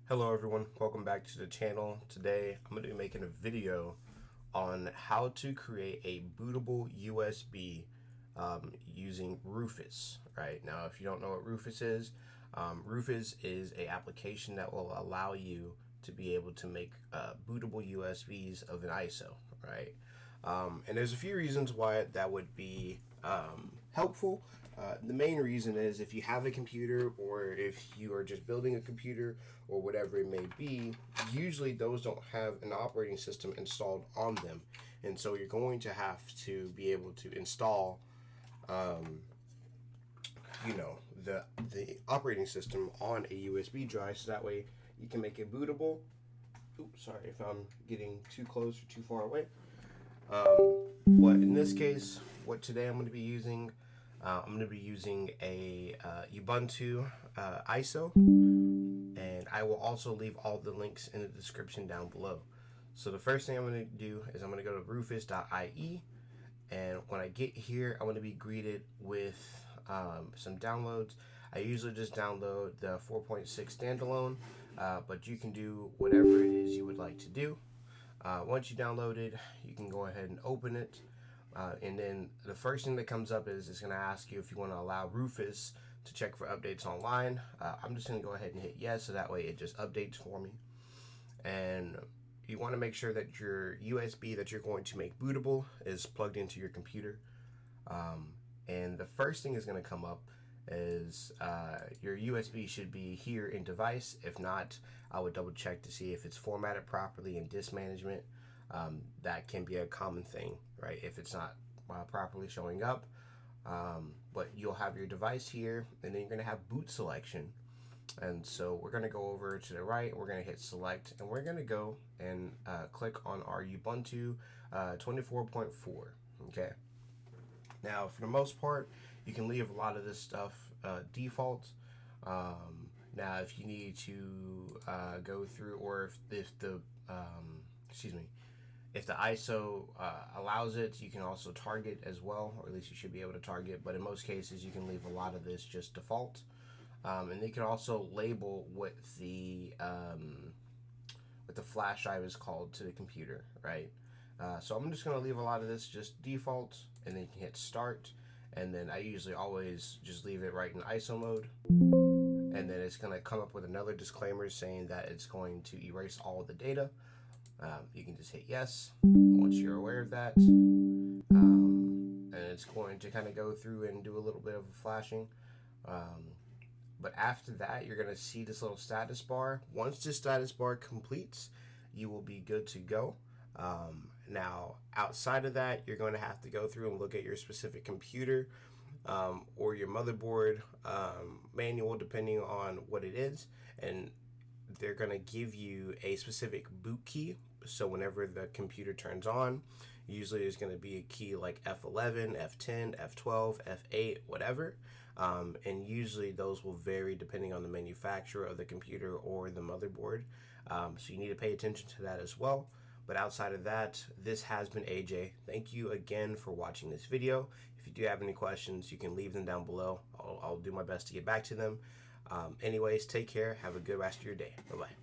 Hello everyone, welcome back to the channel. Today I'm going to be making a video on how to create a bootable USB using Rufus. Right now, if you don't know what Rufus is a application that will allow you to be able to make bootable USBs of an ISO. Right, and there's a few reasons why that would be helpful. The main reason is if you have a computer or if you are just building a computer or whatever it may be, usually those don't have an operating system installed on them. And so you're going to have to be able to install, um, the operating system on a USB drive so that way you can make it bootable. Oops, sorry if I'm getting too close or too far away. But in this case, what today I'm going to be using, I'm going to be using a Ubuntu ISO, and I will also leave all the links in the description down below. So the first thing I'm going to do is I'm going to go to rufus.ie, and when I get here, I'm going to be greeted with some downloads. I usually just download the 4.6 standalone, but you can do whatever it is you would like to do. Once you download it, you can go ahead and open it. And then the first thing that comes up is it's going to ask you if you want to allow Rufus to check for updates online. I'm just going to go ahead and hit yes, so that way it just updates for me. And you want to make sure that your USB that you're going to make bootable is plugged into your computer. And the first thing is going to come up is your USB should be here in device. If not, I would double check to see if it's formatted properly in disk management. That can be a common thing, right? If it's not properly showing up. But you'll have your device here, and then you're going to have boot selection. And so we're going to go over to the right, we're going to hit select, and we're going to go and click on our Ubuntu 24.4. Okay. Now, for the most part, you can leave a lot of this stuff default. Now, if you need to go through, or if the if the ISO allows it, you can also target as well, or at least you should be able to target. But in most cases, you can leave a lot of this just default. And you can also label what the flash drive is called to the computer, right? So I'm just going to leave a lot of this just default, and then you can hit start, and then I usually always just leave it right in ISO mode, and then it's going to come up with another disclaimer saying that it's going to erase all the data. You can just hit yes once you're aware of that, and it's going to kind of go through and do a little bit of flashing. But after that, you're going to see this little status bar. Once this status bar completes, you will be good to go. Now, outside of that, you're going to have to go through and look at your specific computer or your motherboard manual, depending on what it is, and they're going to give you a specific boot key. So whenever the computer turns on, usually there's going to be a key like F11, F10, F12, F8, whatever. And usually those will vary depending on the manufacturer of the computer or the motherboard. So you need to pay attention to that as well. But outside of that, this has been AJ. Thank you again for watching this video. If you do have any questions, you can leave them down below. I'll do my best to get back to them. Anyways, take care. Have a good rest of your day. Bye-bye.